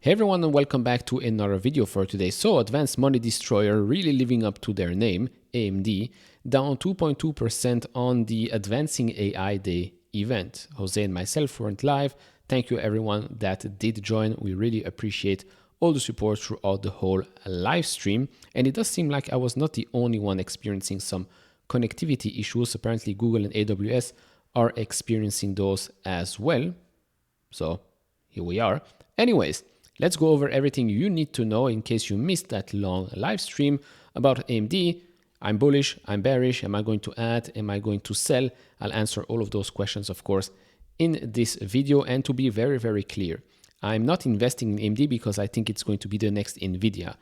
Hey everyone, and welcome back to another video for today. So Advanced Money Destroyer really living up to their name, AMD, down 2.2% on the Advancing AI Day event. Jose and myself weren't live. Thank you everyone that did join. We really appreciate all the support throughout the whole live stream. And it does seem like I was not the only one experiencing some connectivity issues. Apparently Google and AWS are experiencing those as well. So here we are. Anyways, let's go over everything you need to know in case you missed that long live stream about AMD. I'm bullish, I'm bearish, am I going to add, am I going to sell? I'll answer all of those questions, of course, in this video. And to be very, very clear, I'm not investing in AMD because I think it's going to be the next Nvidia.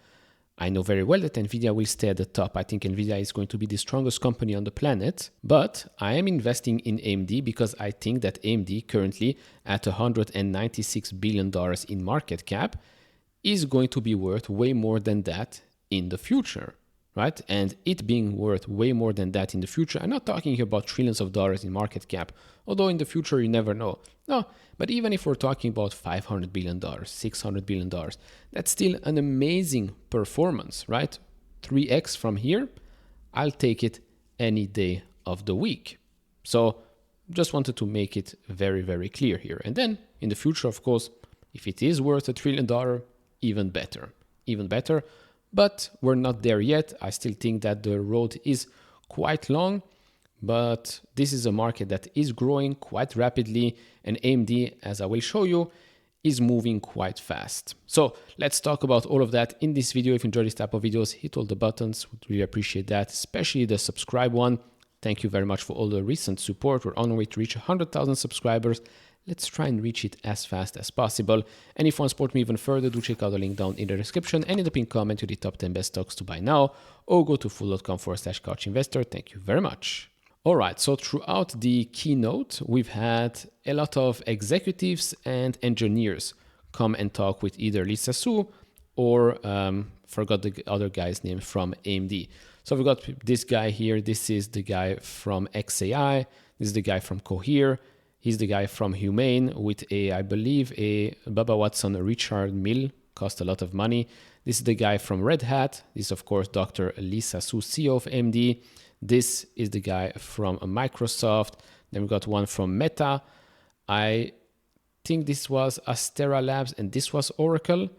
I know very well that Nvidia will stay at the top. I think Nvidia is going to be the strongest company on the planet, but I am investing in AMD because I think that AMD currently at $196 billion in market cap is going to be worth way more than that in the future, right? And it being worth way more than that in the future, I'm not talking here about trillions of dollars in market cap, although in the future you never know. No, but even if we're talking about $500 billion, $600 billion, that's still an amazing performance, right? 3x from here, I'll take it any day of the week. So just wanted to make it very, very clear here. And then in the future, of course, if it is worth $1 trillion, even better, even better. But we're not there yet. I still think that the road is quite long, but this is a market that is growing quite rapidly, and AMD, as I will show you, is moving quite fast. So let's talk about all of that in this video. If you enjoy this type of videos, hit all the buttons. Would really appreciate that, especially the subscribe one. Thank you very much for all the recent support. We're on our way to reach 100,000 subscribers. Let's try and reach it as fast as possible. And if you want to support me even further, do check out the link down in the description and in the pinned comment to the top 10 best stocks to buy now, or go to fool.com/couchinvestor. Thank you very much. All right, so throughout the keynote, we've had a lot of executives and engineers come and talk with either Lisa Su or forgot the other guy's name from AMD. So we've got this guy here. This is the guy from XAI. This is the guy from Cohere. He's the guy from Humane with I believe a Baba Watson Richard Mill, cost a lot of money. This is the guy from Red Hat. This is, of course, Dr. Lisa Su, CEO of AMD. This is the guy from Microsoft. Then we got one from Meta. I think this was Astera Labs and this was Oracle.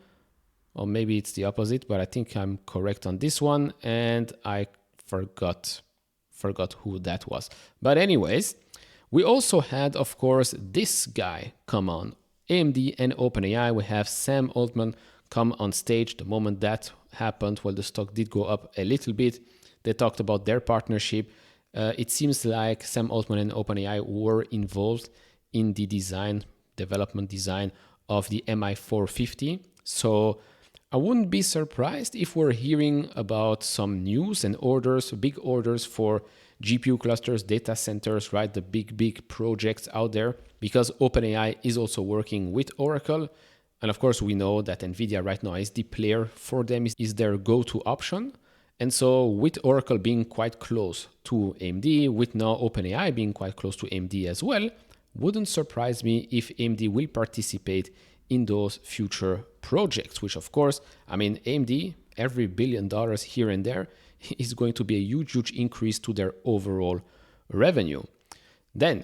Or maybe it's the opposite, but I think I'm correct on this one. And I forgot who that was. But anyways, we also had, of course, this guy come on. AMD and OpenAI. We have Sam Altman come on stage. The moment that happened, well, the stock did go up a little bit. They talked about their partnership. It seems like Sam Altman and OpenAI were involved in the development design of the MI450. So I wouldn't be surprised if we're hearing about some news and orders, big orders for GPU clusters, data centers, right? The big projects out there, because OpenAI is also working with Oracle. And of course, we know that Nvidia right now is the player for them, is their go-to option. And so with Oracle being quite close to AMD, with now OpenAI being quite close to AMD as well, wouldn't surprise me if AMD will participate in those future projects, which of course, I mean, AMD, every $1 billion here and there is going to be a huge increase to their overall revenue. Then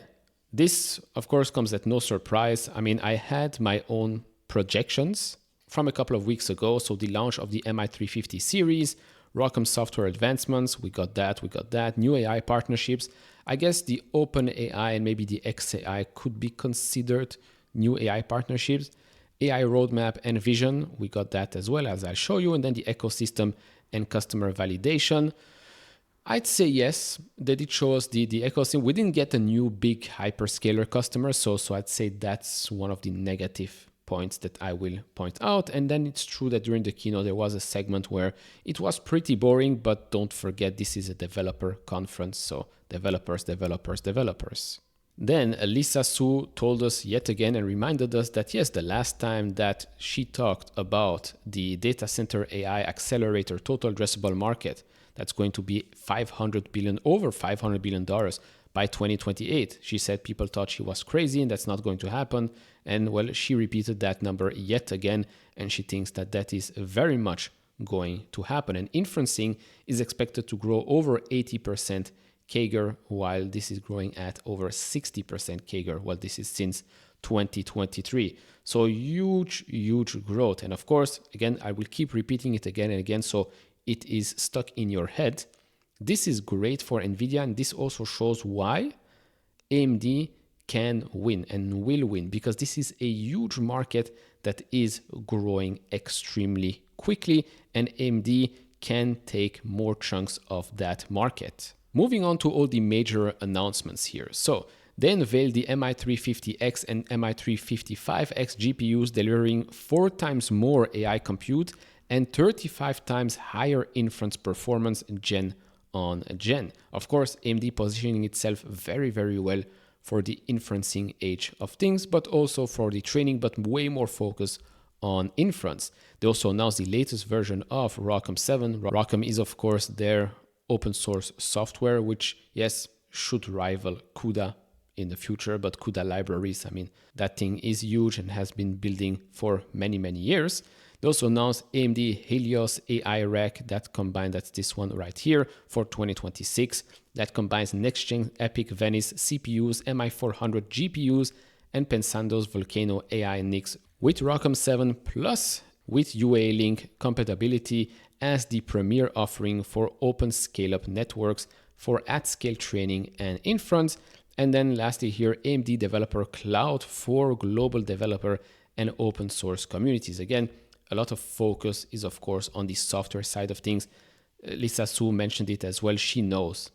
this, of course, comes at no surprise. I mean, I had my own projections from a couple of weeks ago. So the launch of the MI350 series, ROCm software advancements, we got that, new AI partnerships. I guess the OpenAI and maybe the XAI could be considered new AI partnerships. AI roadmap and vision, we got that as well, as I'll show you. And then the ecosystem and customer validation. I'd say yes, they did show us the ecosystem. We didn't get a new big hyperscaler customer, so I'd say that's one of the negative points that I will point out. And then it's true that during the keynote, there was a segment where it was pretty boring, but don't forget, this is a developer conference. So developers. Then Lisa Su told us yet again and reminded us that yes, the last time that she talked about the data center AI accelerator total addressable market, that's going to be over $500 billion by 2028. She said people thought she was crazy and that's not going to happen. And well, she repeated that number yet again, and she thinks that that is very much going to happen. And inferencing is expected to grow over 80% CAGR, while this is growing at over 60% CAGR. Well, this is since 2023. So huge growth. And of course, again, I will keep repeating it again and again, so it is stuck in your head. This is great for Nvidia, and this also shows why AMD can win and will win, because this is a huge market that is growing extremely quickly, and AMD can take more chunks of that market. Moving on to all the major announcements here. So they unveiled the MI350X and MI355X GPUs, delivering 4 times more AI compute and 35 times higher inference performance gen on gen. Of course, AMD positioning itself very well for the inferencing age of things, but also for the training, but way more focus on inference. They also announced the latest version of ROCm 7. ROCm is, of course, their open source software, which, yes, should rival CUDA in the future, but CUDA libraries, I mean, that thing is huge and has been building for many years. They also announced AMD Helios AI rack that's this one right here for 2026, that combines next-gen EPYC Venice CPUs, MI400 GPUs, and Pensando's Volcano AI NICs with ROCm 7 plus with UA Link compatibility as the premier offering for open scale-up networks for at-scale training and inference. And then lastly here, AMD Developer Cloud for global developer and open source communities. Again, a lot of focus is, of course, on the software side of things. Lisa Su mentioned it as well. She knows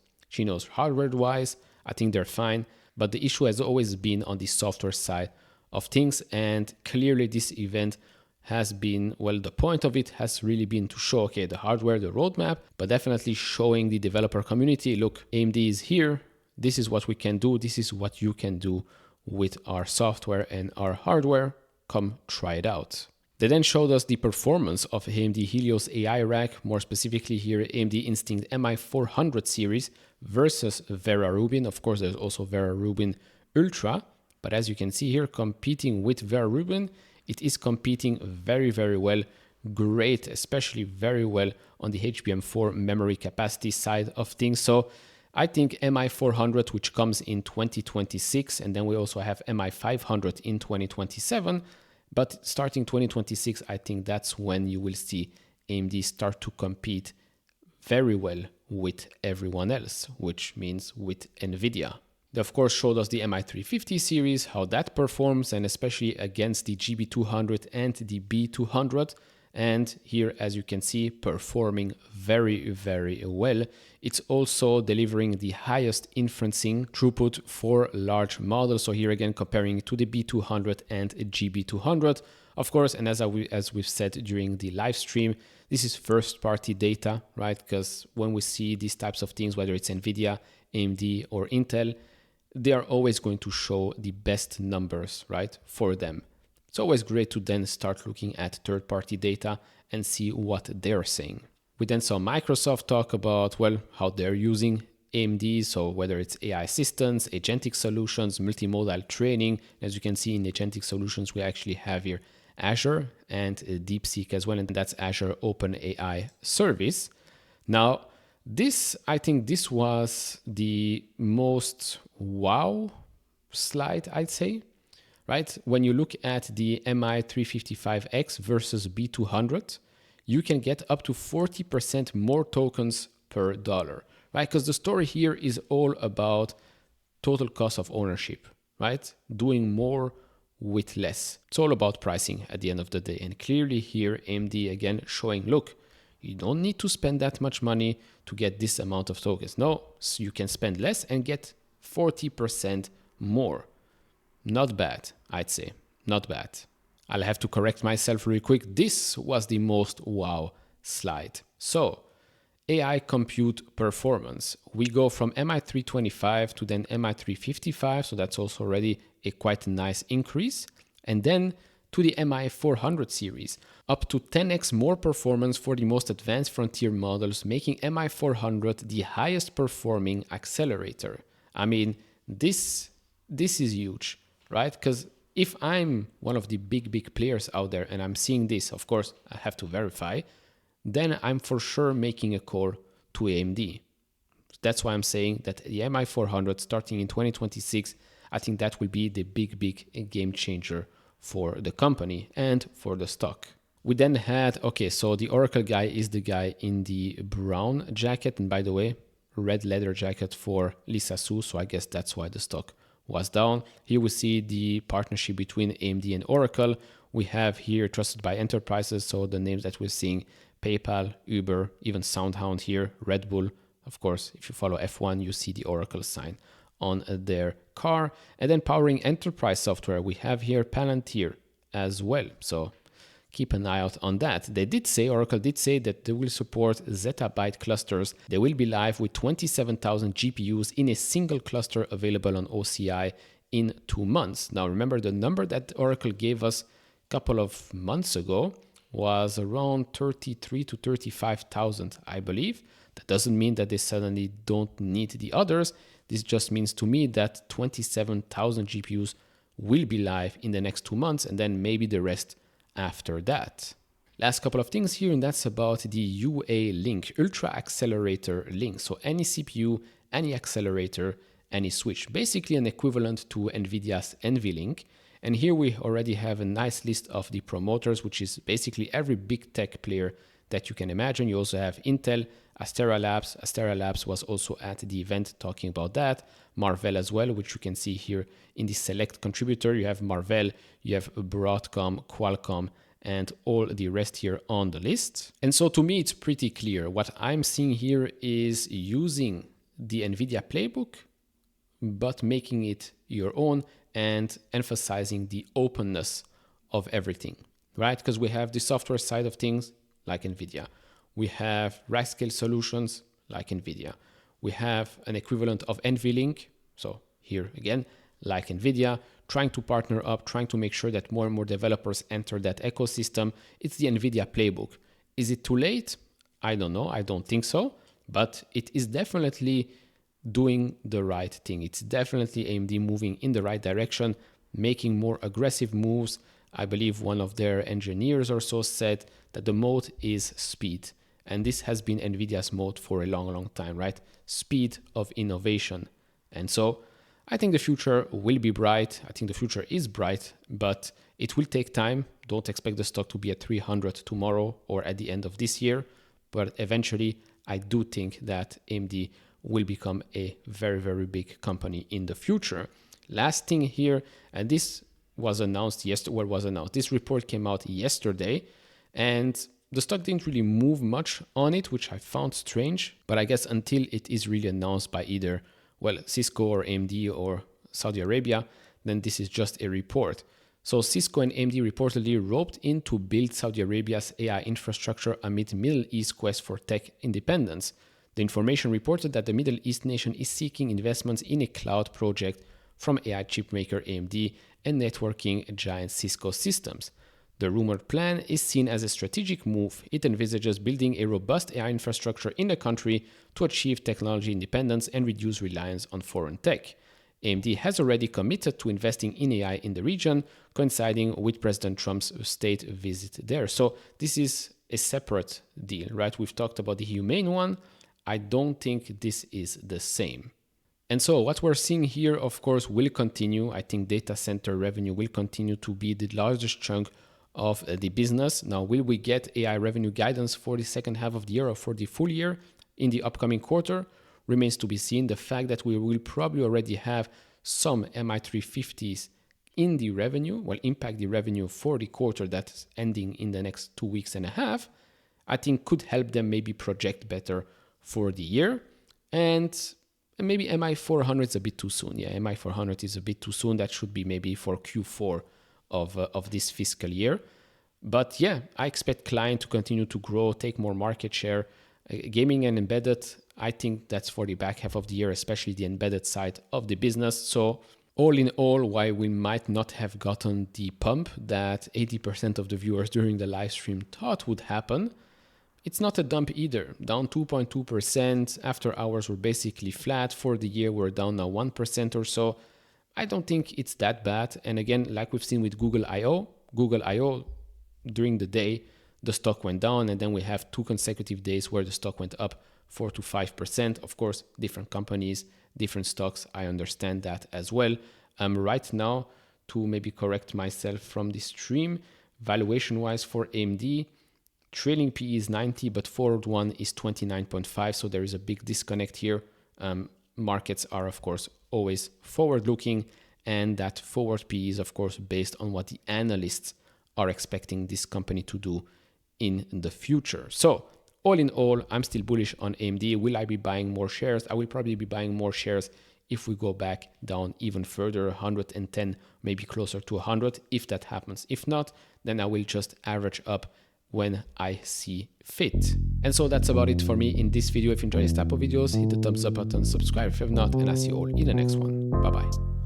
hardware-wise, I think they're fine, but the issue has always been on the software side of things. And clearly this event has been, well, the point of it has really been to show, okay, the hardware, the roadmap, but definitely showing the developer community, look, AMD is here. This is what we can do. This is what you can do with our software and our hardware. Come try it out. They then showed us the performance of AMD Helios AI rack, more specifically here AMD Instinct MI400 series versus Vera Rubin. Of course, there's also Vera Rubin Ultra, but as you can see here, competing with Vera Rubin, it is competing very well. Great, especially very well on the HBM4 memory capacity side of things. So I think MI400, which comes in 2026, and then we also have MI500 in 2027. But starting 2026, I think that's when you will see AMD start to compete very well with everyone else, which means with Nvidia. They, of course, showed us the MI350 series, how that performs, and especially against the GB200 and the B200. And here, as you can see, performing very well. It's also delivering the highest inferencing throughput for large models. So here again, comparing it to the B200 and GB200. Of course, and as we've said during the live stream, this is first-party data, right? Because when we see these types of things, whether it's Nvidia, AMD, or Intel, they are always going to show the best numbers, right, for them. It's always great to then start looking at third-party data and see what they're saying. We then saw Microsoft talk about, well, how they're using AMD, so whether it's AI assistants, agentic solutions, multimodal training. As you can see in agentic solutions, we actually have here Azure and DeepSeek as well, and that's Azure OpenAI service. Now, I think this was the most wow slide, I'd say. Right? When you look at the MI355X versus B200, you can get up to 40% more tokens per dollar, right? Because the story here is all about total cost of ownership, right? Doing more with less. It's all about pricing at the end of the day. And clearly here, AMD again showing, look, you don't need to spend that much money to get this amount of tokens. No, so you can spend less and get 40% more. Not bad, I'd say. Not bad. I'll have to correct myself real quick. This was the most wow slide. So, AI compute performance. We go from MI325 to then MI355. So that's also already a quite nice increase. And then to the MI400 series, up to 10x more performance for the most advanced frontier models, making MI400 the highest performing accelerator. I mean, this is huge, right? Because if I'm one of the big players out there and I'm seeing this, of course, I have to verify, then I'm for sure making a call to AMD. That's why I'm saying that the MI400 starting in 2026, I think that will be the big game changer for the company and for the stock. We then had, okay, so the Oracle guy is the guy in the brown jacket. And by the way, red leather jacket for Lisa Su. So I guess that's why the stock was down. Here we see the partnership between AMD and Oracle. We have here trusted by enterprises. So the names that we're seeing, PayPal, Uber, even SoundHound here, Red Bull. Of course, if you follow F1, you see the Oracle sign on their car. And then powering enterprise software, we have here Palantir as well. So keep an eye out on that. Oracle did say that they will support zettabyte clusters. They will be live with 27,000 GPUs in a single cluster available on OCI in 2 months. Now, remember the number that Oracle gave us a couple of months ago was around 33 to 35,000, I believe. That doesn't mean that they suddenly don't need the others. This just means to me that 27,000 GPUs will be live in the next 2 months, and then maybe the rest after that. Last couple of things here, and that's about the UA link, Ultra Accelerator link. So any CPU, any accelerator, any switch, basically an equivalent to Nvidia's NVLink. And here we already have a nice list of the promoters, which is basically every big tech player that you can imagine. You also have Intel, Astera Labs. Astera Labs was also at the event talking about that. Marvell as well, which you can see here in the select contributor. You have Marvell, you have Broadcom, Qualcomm, and all the rest here on the list. And so to me, it's pretty clear. What I'm seeing here is using the Nvidia playbook, but making it your own and emphasizing the openness of everything, right? Because we have the software side of things like Nvidia. We have rack scale solutions like Nvidia. We have an equivalent of NVLink. So here again, like Nvidia, trying to partner up, trying to make sure that more and more developers enter that ecosystem. It's the Nvidia playbook. Is it too late? I don't know. I don't think so. But it is definitely doing the right thing. It's definitely AMD moving in the right direction, making more aggressive moves. I believe one of their engineers or so said that the mode is speed. And this has been Nvidia's mode for a long time, right? Speed of innovation. And so I think the future will be bright. I think the future is bright, but it will take time. Don't expect the stock to be at 300 tomorrow or at the end of this year. But eventually, I do think that AMD will become a very big company in the future. Last thing here, and this was announced yesterday. What was announced? This report came out yesterday, and the stock didn't really move much on it, which I found strange. But I guess until it is really announced by either, Cisco or AMD or Saudi Arabia, then this is just a report. So Cisco and AMD reportedly roped in to build Saudi Arabia's AI infrastructure amid Middle East quest for tech independence. The information reported that the Middle East nation is seeking investments in a cloud project from AI chipmaker AMD and networking giant Cisco Systems. The rumored plan is seen as a strategic move. It envisages building a robust AI infrastructure in the country to achieve technology independence and reduce reliance on foreign tech. AMD has already committed to investing in AI in the region, coinciding with President Trump's state visit there. So this is a separate deal, right? We've talked about the Humane one. I don't think this is the same. And so what we're seeing here, of course, will continue. I think data center revenue will continue to be the largest chunk of the business. Now, will we get AI revenue guidance for the second half of the year or for the full year in the upcoming quarter? Remains to be seen. The fact that we will probably already have some MI350s in the revenue, will impact the revenue for the quarter that's ending in the next 2 weeks and a half, I think could help them maybe project better for the year. And maybe MI400 is a bit too soon. Yeah, MI400 is a bit too soon. That should be maybe for Q4 of this fiscal year. But yeah, I expect client to continue to grow, take more market share. Gaming and embedded, I think that's for the back half of the year, especially the embedded side of the business. So all in all, why we might not have gotten the pump that 80% of the viewers during the live stream thought would happen, It's not a dump either, down 2.2%. After hours, we're basically flat. For the year, we're down now 1% or so. I don't think it's that bad. And again, like we've seen with Google I/O, during the day, the stock went down, and then we have 2 consecutive days where the stock went up 4 to 5%. Of course, different companies, different stocks. I understand that as well. Right now, to maybe correct myself from this stream, valuation-wise for AMD, trailing PE is 90, but forward one is 29.5. So there is a big disconnect here. Markets are, of course, always forward-looking, and that forward PE is, of course, based on what the analysts are expecting this company to do in the future. So all in all, I'm still bullish on AMD. Will I be buying more shares? I will probably be buying more shares if we go back down even further, 110, maybe closer to 100, if that happens. If not, then I will just average up when I see fit. And so that's about it for me in this video. If you enjoy this type of videos, hit the thumbs up button, subscribe if you have not, and I'll see you all in the next one. Bye bye.